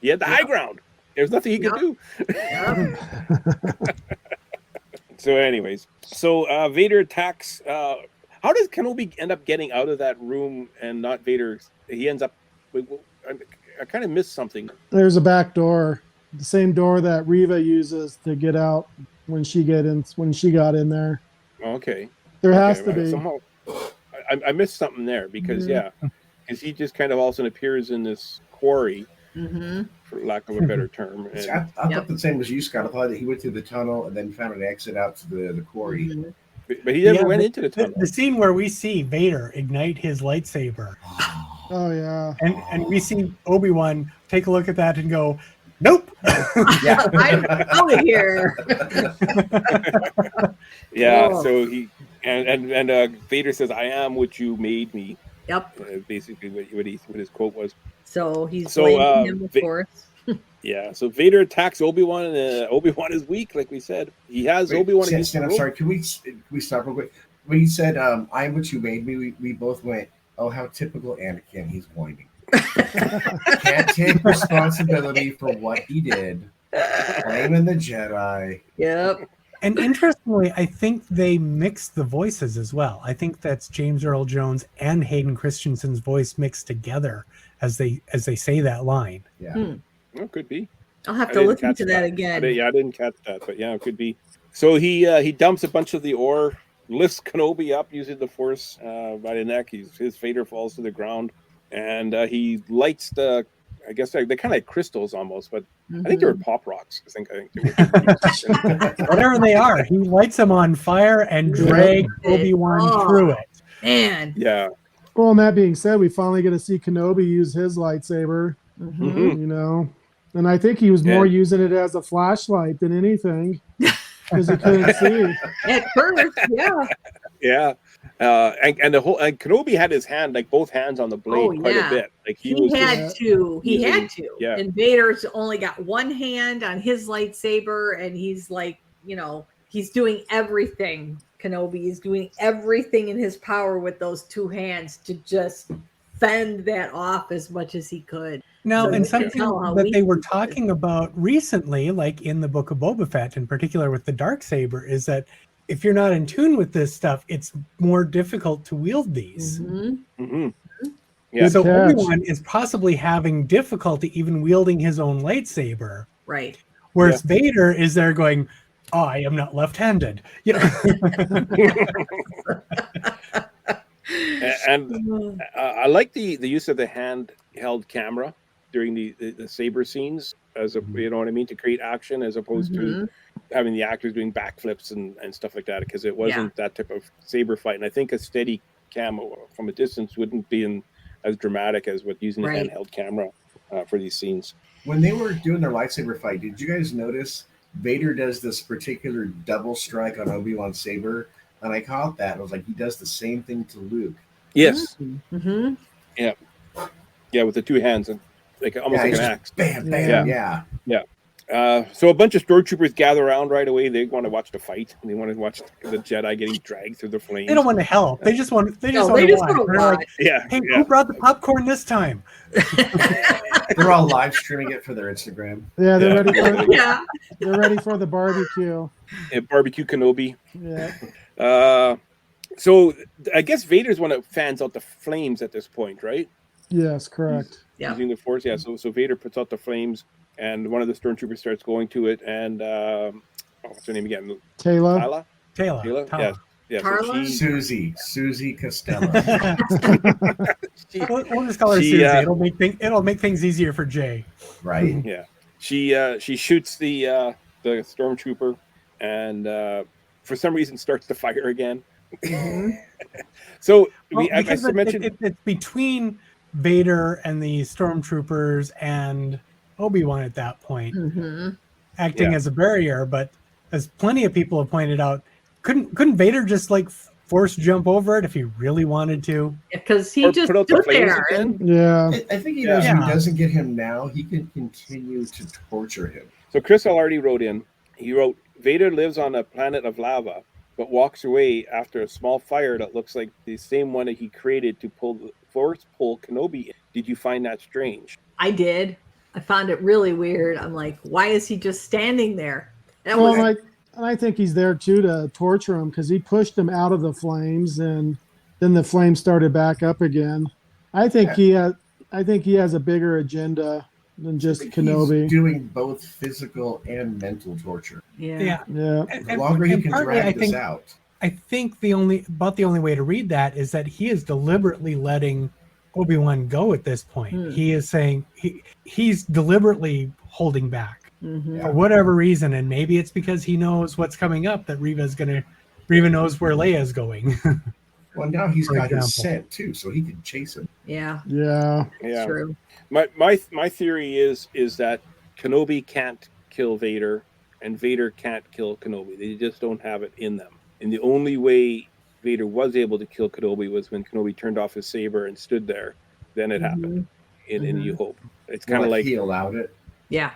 He had the high ground. There's nothing he could do. So, anyways, Vader attacks. How does Kenobi end up getting out of that room and not Vader? He ends up. I kind of missed something. There's a back door, the same door that Reva uses to get out when she got in there. Okay. There has to be. Somehow, I missed something there because because he just kind of all of a sudden appears in this quarry, for lack of a better term. And, I thought the same as you, Scott. I thought that he went through the tunnel and then found an exit out to the quarry. But he never went into the tunnel. The scene where we see Vader ignite his lightsaber. Oh yeah. And we see Obi-Wan take a look at that and go, nope. I'm out of here. So he and Vader says, "I am what you made me." Yep. Basically, what his quote was. So he's blaming him, of course. So Vader attacks Obi-Wan, and Obi-Wan is weak, like we said. He has Obi-Wan in his I'm sorry. Can we stop real quick? When he said, "I am what you made me," we both went, "Oh, how typical Anakin! He's whining." Can't take responsibility for what he did. Blaming the Jedi. Yep. And interestingly, I think they mixed the voices as well. I think that's James Earl Jones and Hayden Christensen's voice mixed together as they say that line. Yeah. Well, could be. I'll have to listen to that again. I didn't catch that, but yeah, it could be. So he dumps a bunch of the ore, lifts Kenobi up using the Force by the neck. His Vader falls to the ground, and he lights the. I guess they're kind of like crystals almost, but I think they were pop rocks. I think they were. Whatever they are, he lights them on fire and drags Obi-Wan through it. Man. Yeah. Well, and that being said, we finally get to see Kenobi use his lightsaber. Mm-hmm. You know, and I think he was more using it as a flashlight than anything because he couldn't see. At first, yeah. Yeah. And the whole Kenobi had his hand, like both hands on the blade quite a bit. Like he had to. Yeah. And Vader's only got one hand on his lightsaber, and he's like, you know, he's doing everything. Kenobi is doing everything in his power with those two hands to just fend that off as much as he could. Now, So and you can something tell how that weak they were he was. talking about recently, like in the Book of Boba Fett, in particular with the Darksaber, is that if you're not in tune with this stuff, it's more difficult to wield these. Yeah. So Obi-Wan is possibly having difficulty even wielding his own lightsaber. Right. Whereas Vader is there going, I am not left-handed. You know? And I like the use of the handheld camera during the saber scenes, as a, you know what I mean, to create action as opposed to having the actors doing backflips and stuff like that, because it wasn't that type of saber fight. And I think a steady cam from a distance wouldn't be as dramatic as with using a handheld camera for these scenes. When they were doing their lightsaber fight, did you guys notice Vader does this particular double strike on Obi-Wan's saber? And I caught that. I was like, he does the same thing to Luke. Yes. Mm-hmm. Yeah. Yeah, with the two hands, and like almost like an axe. Bam, bam, yeah. So a bunch of stormtroopers gather around right away. They want to watch the fight. They want to watch the Jedi getting dragged through the flames. They don't want to help. They just want. They just No, want they to just watch. wanna They're like, watch. hey, who brought the popcorn this time? They're all live streaming it for their Instagram. Yeah, they're ready for Yeah. they're ready for the barbecue. Barbecue Kenobi. Yeah. So I guess Vader's one that fans out the flames at this point, right? Yes, correct. Using the Force, yeah. So Vader puts out the flames, and one of the stormtroopers starts going to it, and what's her name again? Taylor. Yeah. Yeah. Tarla? Susie Costello. We'll just call her Susie. It'll make things easier for Jay. Right. Yeah. She shoots the stormtrooper, and for some reason starts to fire again. So because it's between Vader and the stormtroopers and Obi-Wan at that point, acting as a barrier. But as plenty of people have pointed out, couldn't Vader just like force jump over it if he really wanted to? Because he just stood there. Yeah. I think he knows if he doesn't get him now, he can continue to torture him. So Chris already wrote in. He wrote, Vader lives on a planet of lava, but walks away after a small fire that looks like the same one that he created to pull Kenobi in. Did you find that strange? I did. I found it really weird. I'm like, why is he just standing there? And I think he's there too to torture him because he pushed him out of the flames, and then the flames started back up again. I think he has a bigger agenda than just Kenobi. He's doing both physical and mental torture. Yeah. The longer he can drag this out. I think the only way to read that is that he is deliberately letting Obi-Wan go at this point. He is saying he's deliberately holding back for whatever reason, and maybe it's because he knows what's coming up, that Reva knows where Leia's going. Well, now he's got his scent too, so he can chase him. Yeah. True. My theory is that Kenobi can't kill Vader, and Vader can't kill Kenobi. They just don't have it in them. And the only way Vader was able to kill Kenobi was when Kenobi turned off his saber and stood there. Then it happened in New Hope. It's kind of like he allowed it. Yeah.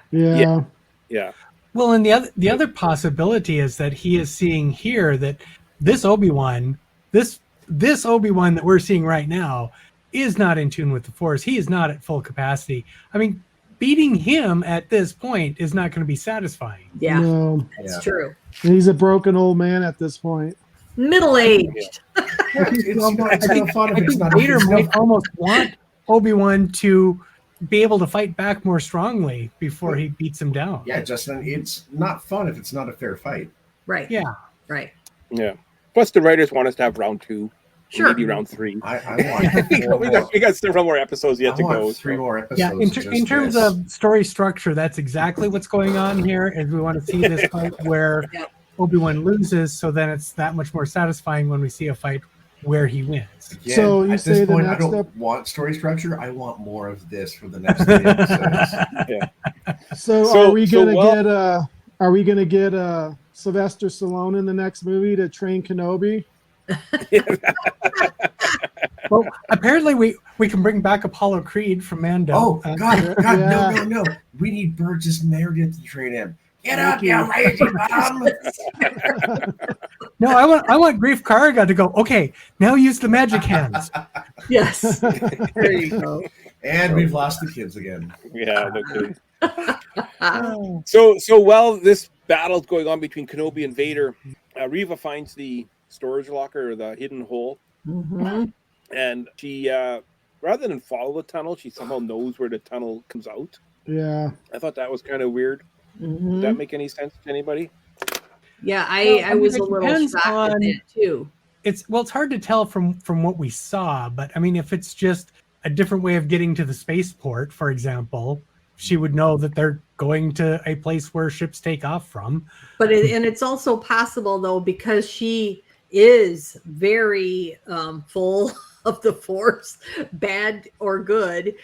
Well, and the other possibility is that he is seeing here that this Obi-Wan, this Obi-Wan that we're seeing right now, is not in tune with the Force. He is not at full capacity. I mean, beating him at this point is not going to be satisfying. Yeah, No. that's true. He's a broken old man at this point. Middle-aged. It's no fun if I it's think not. Vader it's no- might almost want Obi-Wan to be able to fight back more strongly before he beats him down. Yeah, Justin, it's not fun if it's not a fair fight. Right. Yeah. Right. Yeah. Plus, the writers want us to have round 2. Sure. Maybe round 3. I want we got several more episodes yet I to want go. 3 more episodes. Yeah, in of terms this. of story structure, that's exactly what's going on here. Is we want to see this fight where Obi-Wan loses, so then it's that much more satisfying when we see a fight where he wins. Again, So you at say this the point, next I don't up- want story structure. I want more of this for the next 3 episodes. Yeah. So are we so gonna while- get Sylvester Stallone in the next movie to train Kenobi? Well, apparently we can bring back Apollo Creed from Mando. Oh God, Yeah. no! We need Burgess Meredith to train him. Get up, you lazy bum! No, I want Grief Karga to go. Okay, now use the magic hands. Yes. There you go. And we've lost the kids again. Yeah, no kidding. So while this battle's going on between Kenobi and Vader, Reva finds the storage locker or the hidden hole, and she rather than follow the tunnel, she somehow knows where the tunnel comes out. Yeah. I thought that was kind of weird. Did that make any sense to anybody? Yeah, Well, I was it a little depends shocked at on- that too. It's hard to tell from what we saw, but I mean, if it's just a different way of getting to the spaceport, for example, she would know that they're going to a place where ships take off from. But it's also possible though, because she is very full of the Force, bad or good.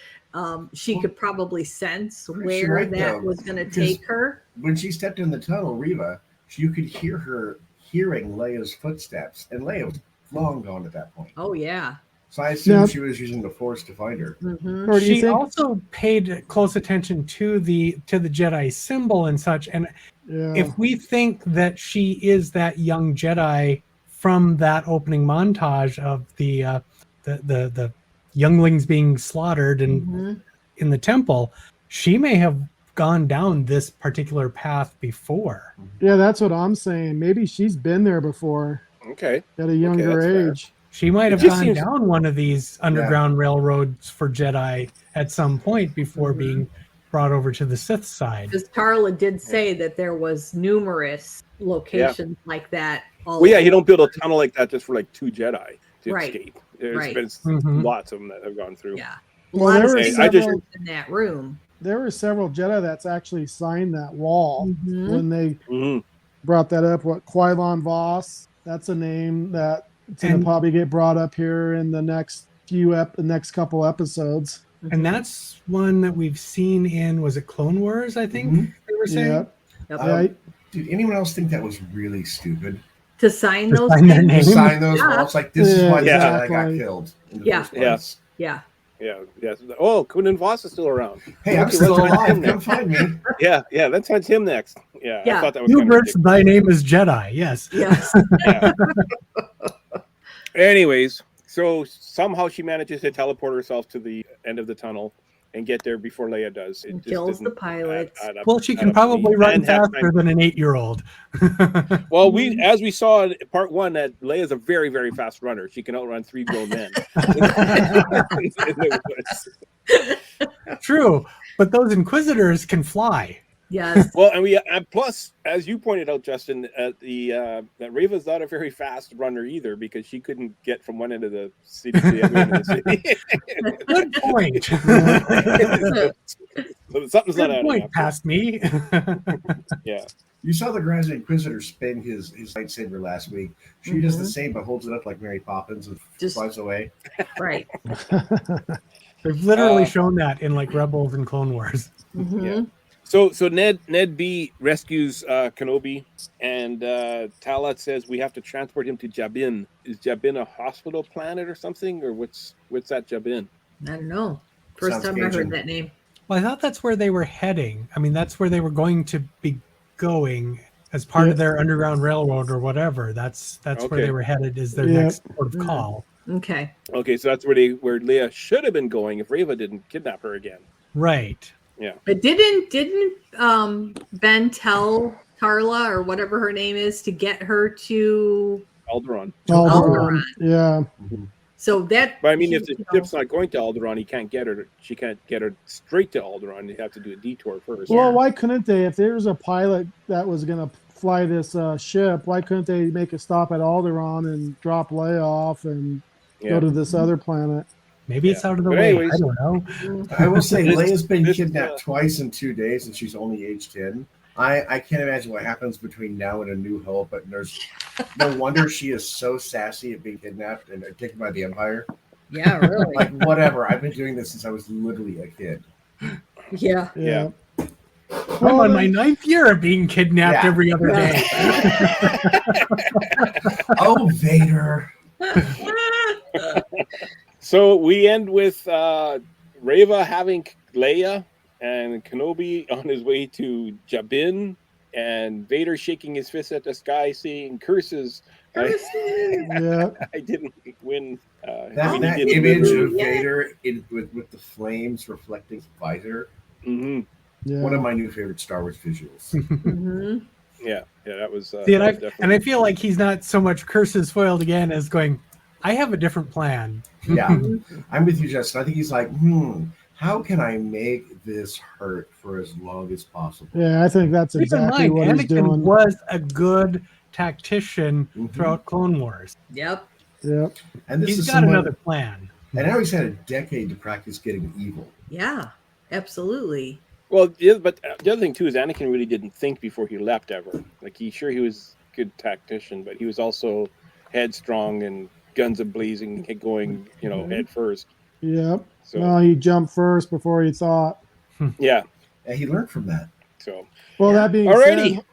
She could probably sense You're where right, that though, was going to because take her. When she stepped in the tunnel, Reva, you could hear her hearing Leia's footsteps, and Leia was long gone at that point. Oh yeah. So I assume Now- she was using the Force to find her. Or do you She think? also paid close attention to the Jedi symbol and such. And Yeah. if we think that she is that young Jedi from that opening montage of the younglings being slaughtered and in the temple, she may have gone down this particular path before. Yeah, that's what I'm saying. Maybe she's been there before Okay. at a younger that's fair. age. She might have It just gone seems- down one of these underground railroads for Jedi at some point before being brought over to the Sith side. Because Tarla did say that there was numerous locations like that. All Well, yeah, you over. don't build a tunnel like that just for like 2 Jedi to Right. escape. There's Right. been Mhm. lots of them that have gone through. Yeah. A Well, lot there of were I people just- in that room. There were several Jedi that's actually signed that wall Mhm. when they Mhm. brought that up. What Qui-Gon Voss? That's a name that's gonna And- probably get brought up here in the next next couple episodes. And that's one that we've seen in, was it Clone Wars, I think they were saying? Yep. Yep. Yeah, Did anyone else think that was really stupid? To sign To those sign their things? name. To sign those Yeah. walls, like this is Yeah, why the Jedi got exactly. killed in the Yeah. first place. Yeah. Yeah. Oh, Kunin Voss is still around. Hey, I'm Okay, still let's find alive. him Come next. find me. Yeah, let's find him next. Yeah, I Yeah. thought that was kind of Hubert, ridiculous. thy name is Jedi, yes. Yes. Anyways, so somehow she manages to teleport herself to the end of the tunnel and get there before Leia does. It And just kills the doesn't pilots. add up- Well, she add can up to me. probably run And have faster time. than an 8-year-old. Well, as we saw in part 1, that Leia's a very, very fast runner. She can outrun 3 grown men. In the woods. True, but those Inquisitors can fly. Yes. Well, and we plus, as you pointed out, Justin, that Reva's not a very fast runner either, because she couldn't get from one end of the city to the other end of the city. Good point. So something's not Good adding point, up. past me. Yeah. You saw the Grand Inquisitor spin his lightsaber last week. She does the same, but holds it up like Mary Poppins and Just- flies away. Right. They've literally shown that in like Rebels and Clone Wars. Mhm. So Ned B rescues Kenobi, and Talat says we have to transport him to Jabin. Is Jabin a hospital planet or something, or what's that Jabin? I don't know. First Sounds time I Cajun. heard that name. Well, I thought that's where they were heading. I mean, that's where they were going to be going as part of their underground railroad or whatever. That's where Okay. they were headed, is their Yeah. next port of call. Okay. Okay, so that's where Leia should have been going if Reva didn't kidnap her again. Right. Yeah. But didn't Ben tell Tarla or whatever her name is to get her to Alderaan. Alderaan. Yeah. So that. But I mean, if the ship's not going to Alderaan, he can't get her. She can't get her straight to Alderaan. You have to do a detour first. Well, why couldn't they? If there was a pilot that was going to fly this ship, why couldn't they make a stop at Alderaan and drop Leia off and go to this other planet? Maybe it's out of the But way. anyways, I don't know. I will say Leia's been kidnapped twice in 2 days, and she's only age 10. I can't imagine what happens between now and A New Hope, but there's no wonder she is so sassy at being kidnapped and taken by the Empire. Yeah, really. Like, whatever. I've been doing this since I was literally a kid. Yeah. Yeah. I'm on my 9th year of being kidnapped every other day. Oh, Vader. So we end with Reva having Leia and Kenobi on his way to Jabin, and Vader shaking his fist at the sky, saying curses. Yeah. I didn't win. That image of Vader with the flames reflecting his visor. Mm-hmm. Yeah. One of my new favorite Star Wars visuals. Yeah, that was. See, and I feel like he's not so much curses foiled again as going, I have a different plan. Yeah, I'm with you, Justin. I think he's like, how can I make this hurt for as long as possible? Yeah, I think that's exactly what he's Anakin doing. was a good tactician throughout Clone Wars. Yep. Yep. And He's got another plan. And now he's had a decade to practice getting evil. Yeah, absolutely. Well, but the other thing too is Anakin really didn't think before he left ever. Like he was a good tactician, but he was also headstrong and guns a blazing, going head first. Yep. So No, he jumped first before he thought. yeah, and he learned from that. So that alrighty.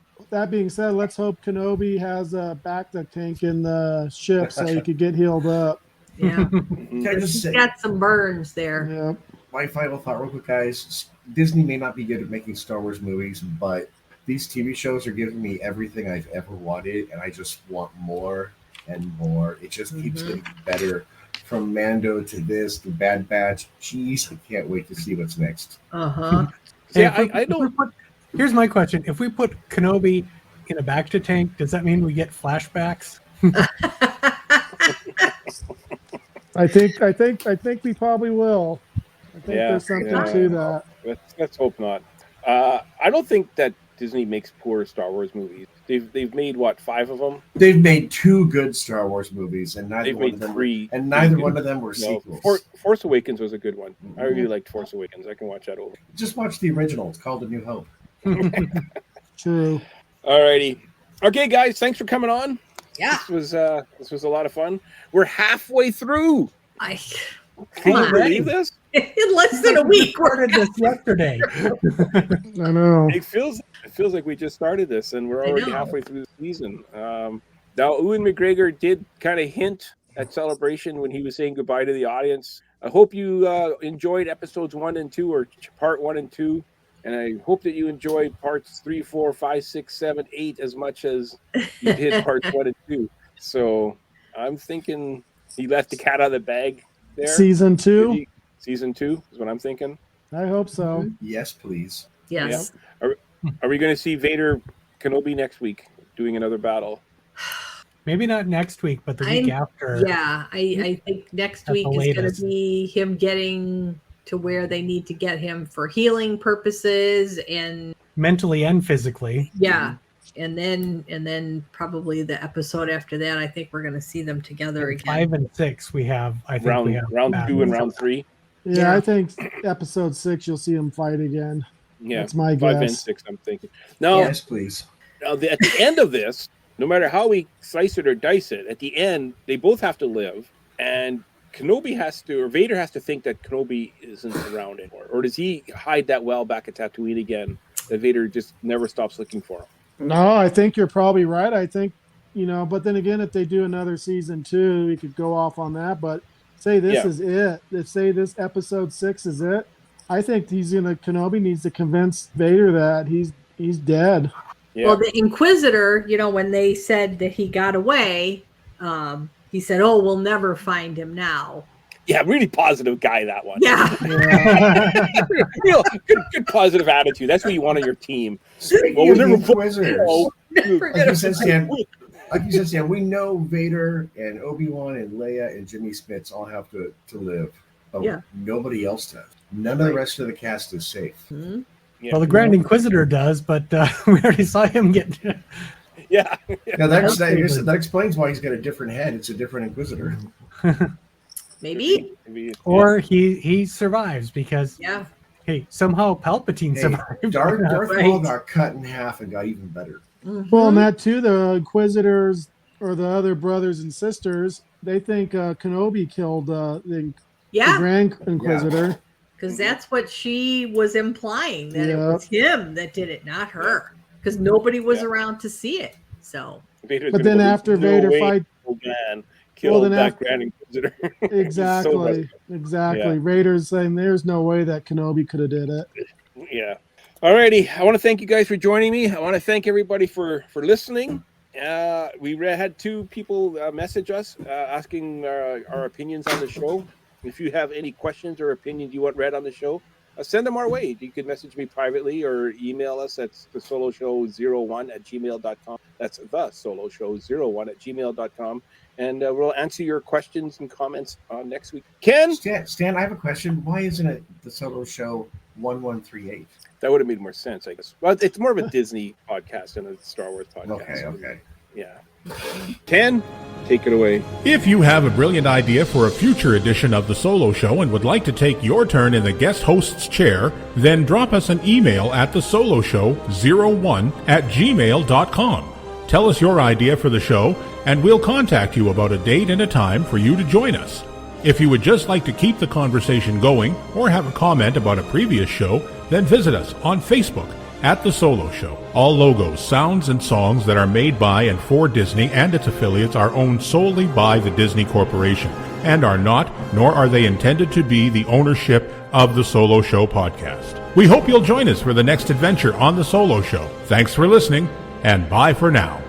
being said, let's hope Kenobi has a bacta tank in the ship so he could get healed up. Yeah. Can I just say, got some burns there. Yep. my final thought, real quick, guys. Disney may not be good at making Star Wars movies, but these TV shows are giving me everything I've ever wanted, and I just want more and more. It just keeps getting better. From Mando to this, to Bad Batch. Jeez, I can't wait to see what's next. Yeah, I don't. Here's my question: if we put Kenobi in a bacta tank, does that mean we get flashbacks? I think we probably will. I think there's something to that. Let's hope not. I don't think that Disney makes poor Star Wars movies. They've made what, 5 of them? They've made 2 good Star Wars movies, and neither They've one made of them 3. and neither one of them were sequels. Force Awakens was a good one. I really liked Force Awakens. I can watch that over. Just watch the original. It's called A New Hope. True. Alrighty. Okay, guys, thanks for coming on. Yeah. This was a lot of fun. We're halfway through. Can you believe this? In less than a week. We started this yesterday. I know. It feels like we just started this and we're already halfway through the season. Now, Ewan McGregor did kind of hint at Celebration when he was saying goodbye to the audience. I hope you enjoyed episodes 1 and 2, or part 1 and 2. And I hope that you enjoyed parts 3, 4, 5, 6, 7, 8 as much as you did parts 1 and 2. So I'm thinking he left the cat out of the bag there. Season 2? Season 2 is what I'm thinking. I hope so. Yes, please. Yes. Yeah. Are we going to see Vader Kenobi next week doing another battle? Maybe not next week, but the week after. Yeah, I think next week is going to be him getting to where they need to get him for healing purposes and mentally and physically. Yeah. And then probably the episode after that, I think we're going to see them together again. 5 and 6 we have. I think round we have 2 and round 3. Yeah, I think episode 6 you'll see him fight again. Yeah, that's my 5 guess. and 6. I'm thinking. Now, yes, please. Now, at the end of this, no matter how we slice it or dice it, at the end they both have to live, and Kenobi has to, or Vader has to think that Kenobi isn't around anymore, or does he hide that well back at Tatooine again? That Vader just never stops looking for him. No, I think you're probably right. I think, but then again, if they do another season 2, we could go off on that. But say this is it. Say this episode 6 is it. I think Kenobi needs to convince Vader that he's dead. Yeah. Well, the Inquisitor, when they said that he got away, he said, "Oh, we'll never find him now." Yeah, really positive guy, that one. Yeah. Real good positive attitude. That's what you want on your team. Speaking of the Inquisitors, like you said, Stan, we know Vader and Obi-Wan and Leia and Jimmy Smits all have to live, but nobody else does. None of the rest of the cast is safe. Mm-hmm. Yeah. Well, the Grand Inquisitor does, but we already saw him get... Yeah. Now that explains why he's got a different head. It's a different Inquisitor. Maybe. Or he survives because hey, somehow Palpatine Hey, survived. Darth Maul got cut in half and got even better. Mm-hmm. Well, and that too, the Inquisitors or the other brothers and sisters, they think Kenobi killed the Grand Inquisitor. Because that's what she was implying, that it was him that did it, not her. Because nobody was around to see it. So, but then after Vader fight, killed that Grand Inquisitor. Exactly. Yeah. Vader's saying there's no way that Kenobi could have did it. Yeah. Alrighty. I want to thank you guys for joining me. I want to thank everybody for listening. We had 2 people message us asking our opinions on the show. If you have any questions or opinions you want read on the show, send them our way. You can message me privately or email us at thesoloshow01@gmail.com. That's thesoloshow01@gmail.com. And we'll answer your questions and comments next week. Ken? Stan, I have a question. Why isn't it the Solo Show 1138? That would have made more sense, I guess. Well, it's more of a Disney podcast than a Star Wars podcast. Okay. Yeah. Ken, take it away. If you have a brilliant idea for a future edition of The Solo Show and would like to take your turn in the guest host's chair, then drop us an email at thesoloshow01@gmail.com. Tell us your idea for the show, and we'll contact you about a date and a time for you to join us. If you would just like to keep the conversation going or have a comment about a previous show, then visit us on Facebook at The Solo Show. All logos, sounds, and songs that are made by and for Disney and its affiliates are owned solely by the Disney Corporation and are not, nor are they intended to be, the ownership of The Solo Show podcast. We hope you'll join us for the next adventure on The Solo Show. Thanks for listening, and bye for now.